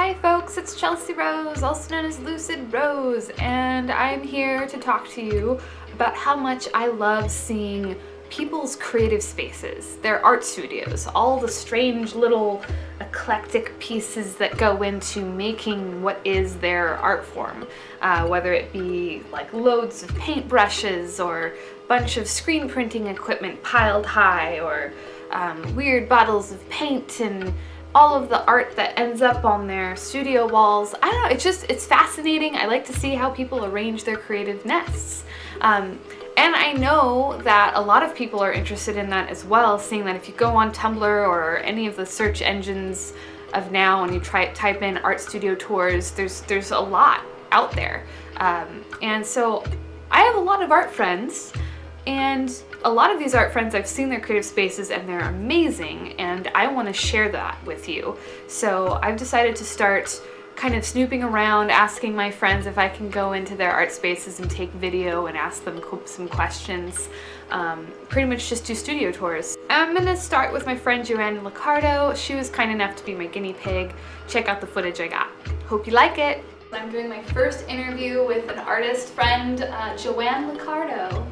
Hi folks, it's Chelsea Rose, also known as Lucid Rose, and I'm here to talk to you about how much I love seeing people's creative spaces, their art studios, all the strange little eclectic pieces that go into making what is their art form, whether it be like loads of paintbrushes or a bunch of screen printing equipment piled high, or weird bottles of paint and all of the art that ends up on their studio walls. I don't know, it's fascinating. I like to see how people arrange their creative nests. And I know that a lot of people are interested in that as well, seeing that if you go on Tumblr or any of the search engines of now and you type in art studio tours, there's a lot out there. And so I have a lot of art friends, and a lot of these art friends, I've seen their creative spaces and they're amazing, and I want to share that with you. So I've decided to start kind of snooping around, asking my friends if I can go into their art spaces and take video and ask them some questions. Pretty much just do studio tours. I'm gonna start with my friend Joanne Licardo. She was kind enough to be my guinea pig. Check out the footage I got. Hope you like it. I'm doing my first interview with an artist friend, Joanne Licardo.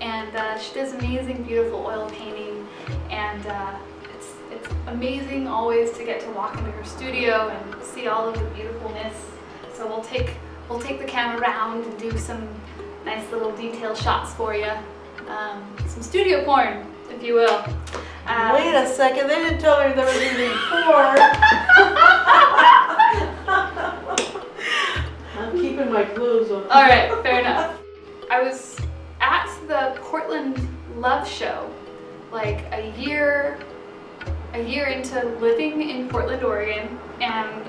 And she does amazing, beautiful oil painting, and it's amazing always to get to walk into her studio and see all of the beautifulness. So we'll take the camera around and do some nice little detail shots for you, some studio porn, if you will. Wait a second, they didn't tell me there was anything porn. I'm keeping my clothes on. All right, fair enough. I was at the Portland Love Show, like a year into living in Portland, Oregon, and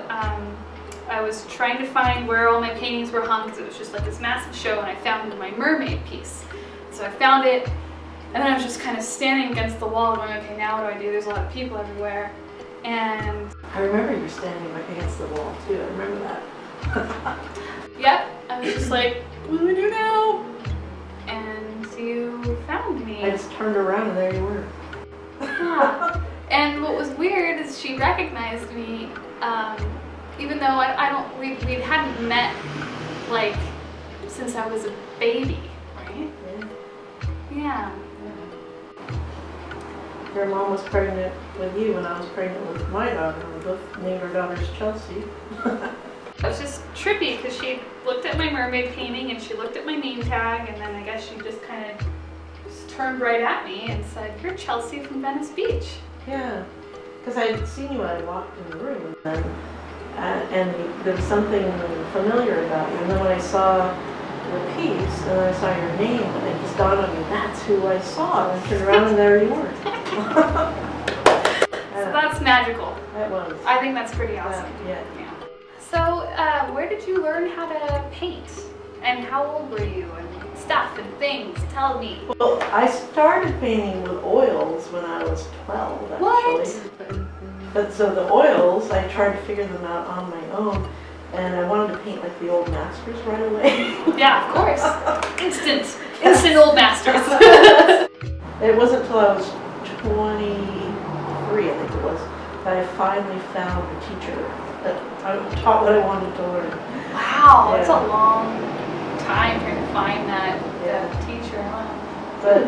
I was trying to find where all my paintings were hung because it was just like this massive show, and I found my mermaid piece. So I found it, and then I was just kind of standing against the wall going, okay, now what do I do? There's a lot of people everywhere. And I remember you standing against the wall too, I remember that. Yep, I was just like, what do I do now? And you found me. I just turned around and there you were. Yeah. And what was weird is she recognized me, even though we hadn't met like since I was a baby, right? Yeah. Your mom was pregnant with you when I was pregnant with my daughter. We both named our daughters Chelsea. It was just trippy because she looked at my mermaid painting and she looked at my name tag, and then I guess she just kind of turned right at me and said, "You're Chelsea from Venice Beach." Yeah, because I had seen you when I walked in the room, and there was something familiar about you. And then when I saw the piece, and then I saw your name, it just dawned on me, that's who I saw. And I turned around and there you were. So that's magical. That was. I think that's pretty awesome. Yeah. So, where did you learn how to paint? And how old were you? And stuff and things. Tell me. Well, I started painting with oils when I was 12, actually. What? But so the oils, I tried to figure them out on my own, and I wanted to paint like the old masters right away. Yeah, of course. Instant old masters. It wasn't until I was 23, I think it was, that I finally found a teacher that I taught what I wanted to learn. Wow, Yeah. that's a long time trying to find that teacher, huh? But,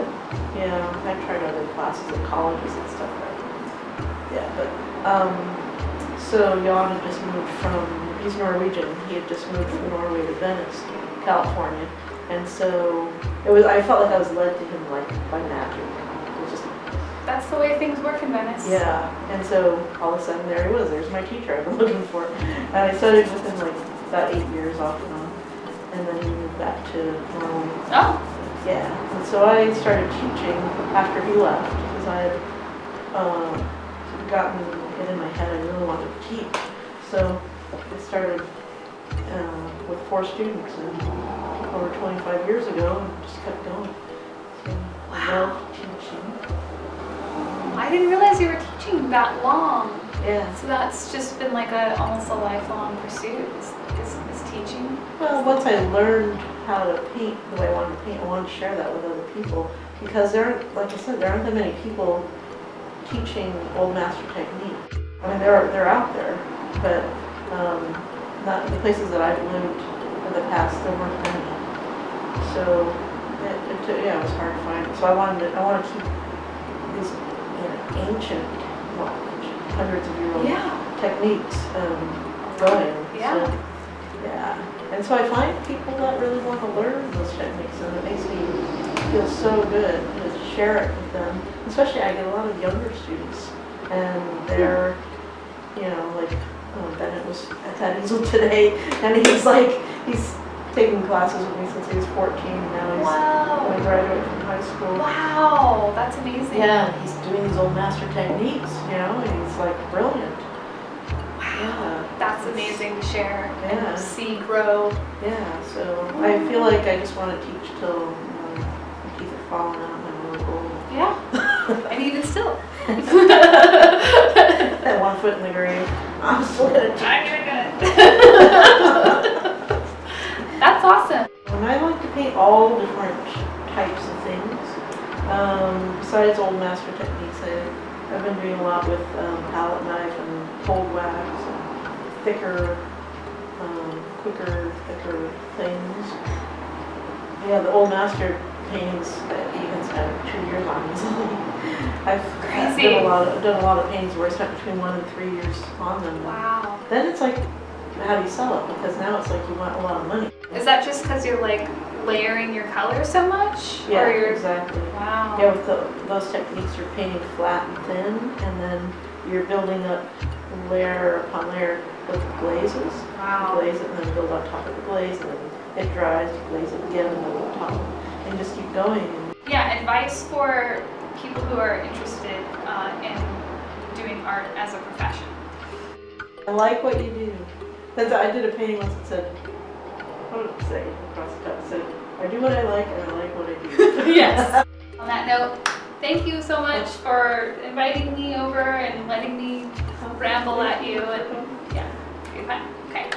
you know, I tried other classes at colleges and stuff like that. Yeah, but, so Jan had just moved he's Norwegian, he had just moved from Norway to Venice, California. And so, I felt like I was led to him like by magic. It was just, that's the way things work in Venice. yeah, and so all of a sudden there he was, there's my teacher I've been looking for. And I studied with him like about 8 years off and on, and then he moved back to Norway. Oh. Yeah, and so I started teaching after he left, because I had gotten it in my head I really wanted to teach. So it started with 4 students over 25 years ago, and just kept going. So I love teaching. I didn't realize you were teaching that long. Yeah. So that's just been like almost a lifelong pursuit, is teaching. Well, once I learned how to paint the way I wanted to paint, I wanted to share that with other people, because there aren't, like I said, there aren't that many people teaching old master technique. I mean, they're out there, but Not the places that I've lived in the past, there weren't many. So yeah, it was hard to find. So I want to keep these ancient, well, hundreds of year old techniques going. Yeah. So, yeah. And so I find people that really want to learn those techniques, and it makes me feel so good to share it with them. Especially I get a lot of younger students, and they're, like Bennett was at that easel today, and he's taken classes with me since he was 14. Now he's going to graduate from high school. Wow, that's amazing. Yeah, he's doing these old master techniques, and he's like brilliant. Wow, that's amazing to share Yeah. and see grow. Yeah, so I feel like I just want to teach till my teeth are falling out and I'm really old. Yeah, and even still. That 1 foot in the grave, I'm still gonna teach. I'm gonna That's awesome. And I like to paint all different types of things. Besides old master techniques, I've been doing a lot with palette knife and cold wax and thicker, thicker things. Yeah, the old master paintings that even spent 2 years on easily. I've done a lot of paintings where I spent between 1 and 3 years on them. Wow. Then it's like, how do you sell it? Because now it's like you want a lot of money. Is that just because you're like layering your color so much? Yeah, or you're... exactly. Wow. Yeah, with those techniques, you're painting flat and thin, and then you're building up layer upon layer with glazes. Wow. You glaze it and then build on top of the glaze, and then it dries, you glaze it again and build on top, and just keep going. Yeah, advice for people who are interested in doing art as a profession. I like what you do. Because I did a painting once that said, what did it say across the top? It said, I do what I like and I like what I do. Yes. On that note, thank you so much for inviting me over and letting me ramble at you. And yeah, it'll be fun. Okay.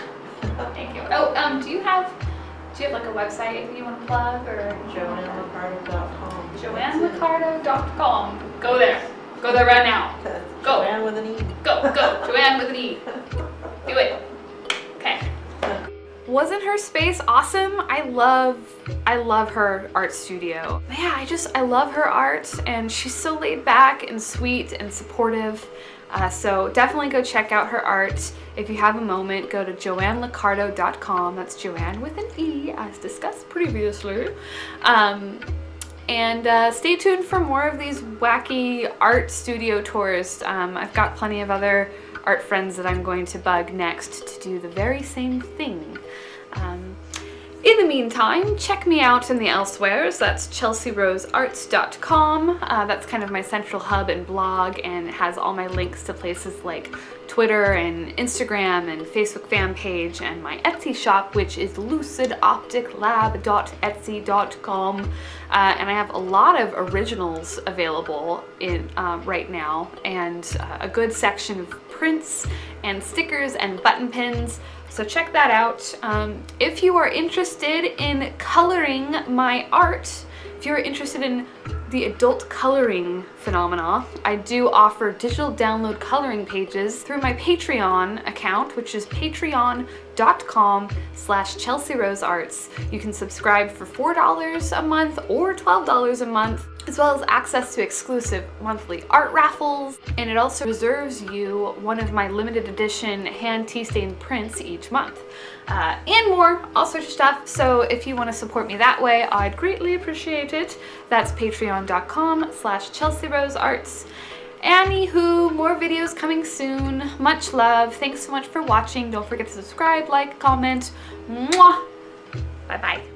Thank you. Oh, do you have like a website you want to plug or? JoanneLicardo.com. JoanneLicardo.com. Go there. Go there right now. Go. Joanne with an E. Go. Joanne with an E. Do it. Okay. Wasn't her space awesome? I love her art studio. Yeah, I love her art, and she's so laid back and sweet and supportive. So definitely go check out her art. If you have a moment, go to JoanneLicardo.com. That's Joanne with an E, as discussed previously. And stay tuned for more of these wacky art studio tours. I've got plenty of other art friends that I'm going to bug next to do the very same thing. In the meantime, check me out in the elsewheres. That's chelsearosearts.com. That's kind of my central hub and blog, and it has all my links to places like Twitter and Instagram and Facebook fan page, and my Etsy shop, which is lucidopticlab.etsy.com. And I have a lot of originals available in right now, and a good section of prints and stickers and button pins. So check that out. If you are interested in coloring my art, if you're interested in the adult coloring phenomena, I do offer digital download coloring pages through my Patreon account, which is patreon.com/ChelseaRoseArts. You can subscribe for $4 a month or $12 a month, as well as access to exclusive monthly art raffles, and it also reserves you one of my limited edition hand tea stain prints each month. And more, all sorts of stuff. So if you want to support me that way, I'd greatly appreciate it. That's patreon.com/ChelseaRoseArts. Anywho, more videos coming soon. Much love. Thanks so much for watching. Don't forget to subscribe, like, comment. Mwah! Bye-bye.